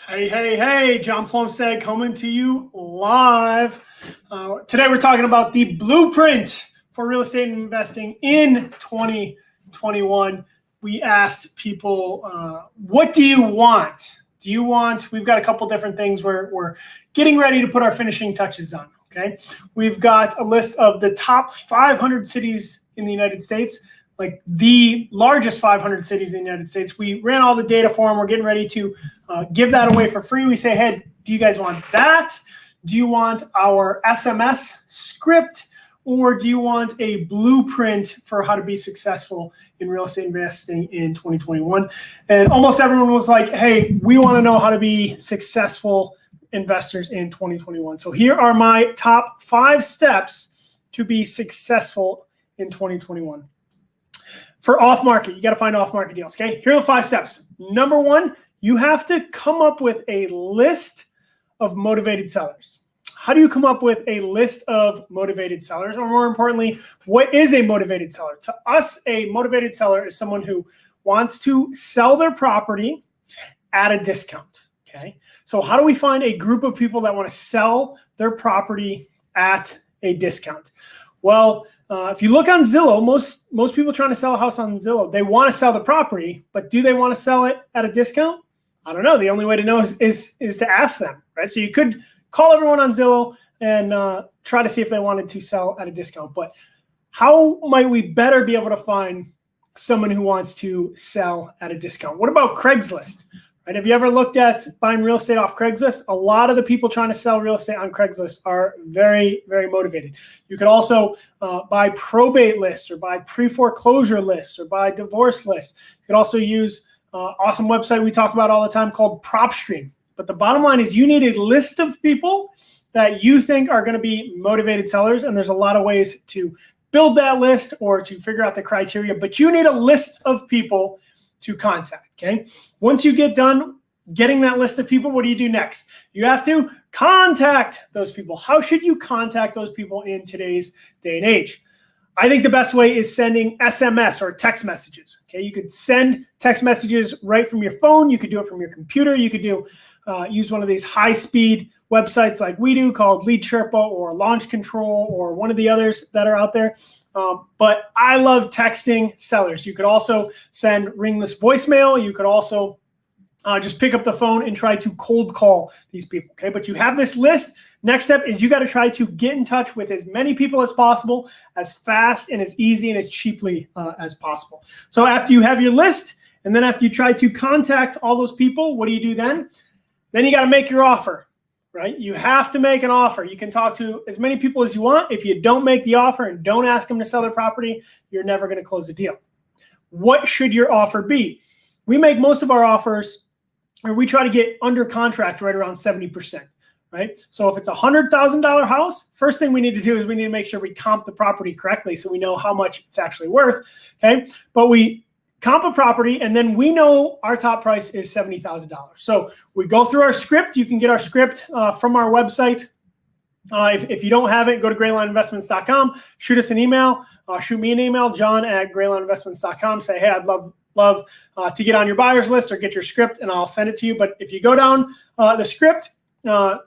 Hey, hey, hey, John Plumstead coming to you live. Today we're talking about the blueprint for real estate investing in 2021. We asked people, what do you want? We've got a couple different things we're getting ready to put our finishing touches on, okay? We've got a list of the top 500 cities in the United States, like the largest 500 cities in the United States. We ran all the data for them. We're getting ready to give that away for free. We say, hey, do you guys want that? Do you want our SMS script? Or do you want a blueprint for how to be successful in real estate investing in 2021? And almost everyone was like, hey, we want to know how to be successful investors in 2021. So here are my top 5 steps to be successful in 2021. For off-market, you got to find off-market deals, okay? Here are the 5 steps. Number 1, you have to come up with a list of motivated sellers. How do you come up with a list of motivated sellers? Or more importantly, what is a motivated seller? To us, a motivated seller is someone who wants to sell their property at a discount, okay? So how do we find a group of people that want to sell their property at a discount? Well, if you look on Zillow, most people trying to sell a house on Zillow, they want to sell the property, but do they want to sell it at a discount? I don't know. The only way to know is to ask them, right? So you could call everyone on Zillow and try to see if they wanted to sell at a discount. But how might we better be able to find someone who wants to sell at a discount? What about Craigslist? Right? Have you ever looked at buying real estate off Craigslist? A lot of the people trying to sell real estate on Craigslist are very, very motivated. You could also buy probate lists or buy pre-foreclosure lists or buy divorce lists. You could also use awesome website we talk about all the time called PropStream. But the bottom line is you need a list of people that you think are going to be motivated sellers. And there's a lot of ways to build that list or to figure out the criteria. But you need a list of people to contact, okay? Once you get done getting that list of people, what do you do next? You have to contact those people. How should you contact those people in today's day and age? I think the best way is sending SMS or text messages, okay? You could send text messages right from your phone. You could do it from your computer. You could use one of these high-speed websites like we do called Lead Sherpa or Launch Control or one of the others that are out there. But I love texting sellers. You could also send ringless voicemail. You could also just pick up the phone and try to cold call these people, okay? But you have this list. Next step is you got to try to get in touch with as many people as possible, as fast and as easy and as cheaply as possible. So after you have your list, and then after you try to contact all those people, what do you do then? Then you got to make your offer, right? You have to make an offer. You can talk to as many people as you want. If you don't make the offer and don't ask them to sell their property, you're never going to close a deal. What should your offer be? We make most of our offers, or we try to get under contract right around 70%. Right? So if it's a $100,000 house, first thing we need to do is we need to make sure we comp the property correctly so we know how much it's actually worth, okay? But we comp a property and then we know our top price is $70,000. So we go through our script. You can get our script from our website. If you don't have it, go to graylineinvestments.com, shoot us an email, shoot me an email, john@graylineinvestments.com. Say, hey, I'd love to get on your buyer's list or get your script and I'll send it to you. But if you go down the script,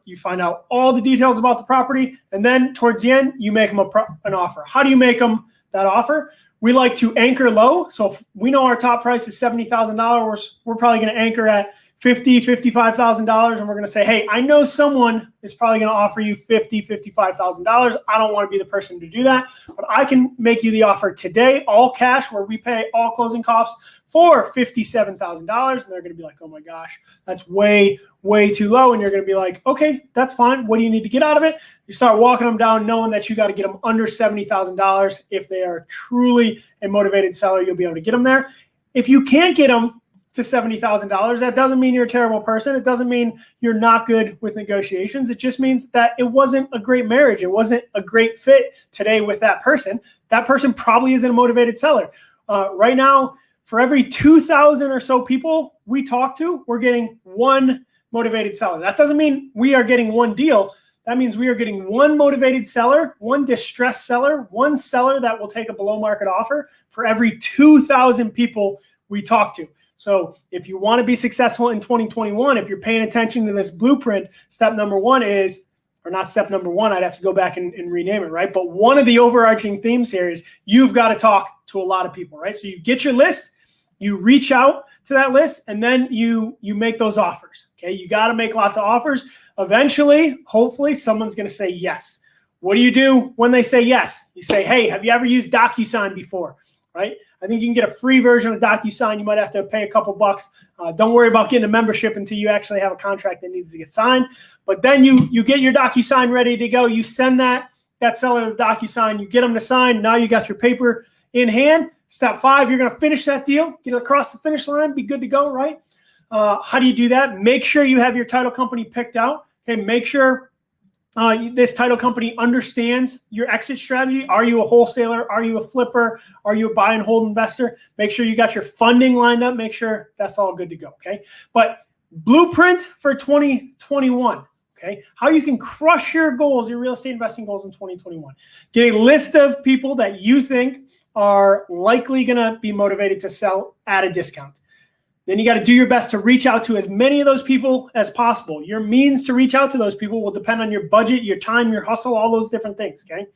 you find out all the details about the property, and then towards the end, you make them an offer. How do you make them that offer? We like to anchor low. So if we know our top price is $70,000, we're probably going to anchor at $50,000, $55,000, and we're going to say, hey, I know someone is probably going to offer you $50,000, $55,000. I don't want to be the person to do that, but I can make you the offer today, all cash, where we pay all closing costs for $57,000. And they're going to be like, oh my gosh, that's way, way too low. And you're going to be like, okay, that's fine. What do you need to get out of it? You start walking them down, knowing that you got to get them under $70,000. If they are truly a motivated seller, you'll be able to get them there. If you can't get them to $70,000, that doesn't mean you're a terrible person. It doesn't mean you're not good with negotiations. It just means that it wasn't a great marriage. It wasn't a great fit today with that person. That person probably isn't a motivated seller. Right now, for every 2,000 or so people we talk to, we're getting one motivated seller. That doesn't mean we are getting one deal. That means we are getting one motivated seller, one distressed seller, one seller that will take a below market offer for every 2,000 people we talk to. So if you want to be successful in 2021, if you're paying attention to this blueprint, step number one is, or not step number one, I'd have to go back and rename it, right? But one of the overarching themes here is you've got to talk to a lot of people, right? So you get your list, you reach out to that list, and then you make those offers, okay? You got to make lots of offers. Eventually, hopefully, someone's going to say yes. What do you do when they say yes? You say, hey, have you ever used DocuSign before, right? I think you can get a free version of DocuSign. You might have to pay a couple bucks. Don't worry about getting a membership until you actually have a contract that needs to get signed. But then you get your DocuSign ready to go. You send that seller the DocuSign. You get them to sign. Now you got your paper in hand. Step 5, you're going to finish that deal, get it across the finish line, be good to go, right? How do you do that? Make sure you have your title company picked out. Okay, make sure this title company understands your exit strategy. Are you a wholesaler? Are you a flipper? Are you a buy and hold investor? Make sure you got your funding lined up. Make sure that's all good to go, okay? But blueprint for 2021, okay? How you can crush your goals, your real estate investing goals in 2021. Get a list of people that you think are likely going to be motivated to sell at a discount. Then you got to do your best to reach out to as many of those people as possible. Your means to reach out to those people will depend on your budget, your time, your hustle, all those different things, okay?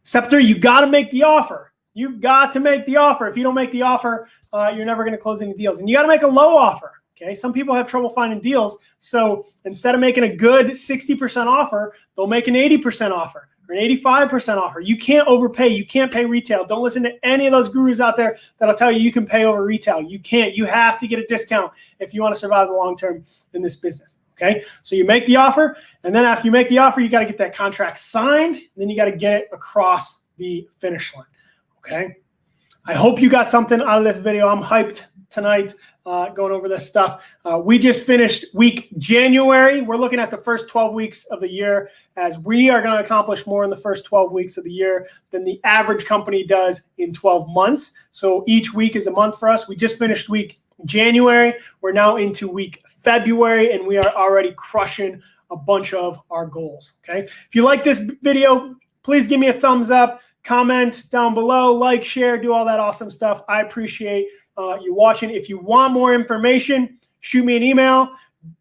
Step 3, you got to make the offer. You've got to make the offer. If you don't make the offer, you're never going to close any deals. And you got to make a low offer, okay? Some people have trouble finding deals. So instead of making a good 60% offer, they'll make an 80% offer. An 85% offer. You can't overpay. You can't pay retail. Don't listen to any of those gurus out there that'll tell you can pay over retail. You can't. You have to get a discount if you want to survive the long term in this business. Okay. So you make the offer, and then after you make the offer, you got to get that contract signed. Then you got to get it across the finish line. Okay. I hope you got something out of this video. I'm hyped tonight going over this stuff. We just finished week January. We're looking at the first 12 weeks of the year, as we are going to accomplish more in the first 12 weeks of the year than the average company does in 12 months. So each week is a month for us. We just finished week January. We're now into week February, and we are already crushing a bunch of our goals. Okay. If you like this video, please give me a thumbs up, comment down below, like, share, do all that awesome stuff. I appreciate you watching. If you want more information, shoot me an email,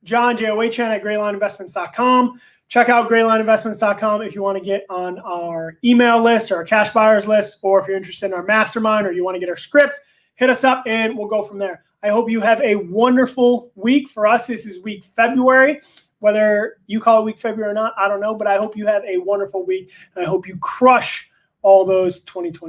john@graylineinvestments.com. Check out graylineinvestments.com if you want to get on our email list or our cash buyers list, or if you're interested in our mastermind or you want to get our script, hit us up and we'll go from there. I hope you have a wonderful week. For us, this is week February. Whether you call it week February or not, I don't know, but I hope you have a wonderful week, and I hope you crush all those 2020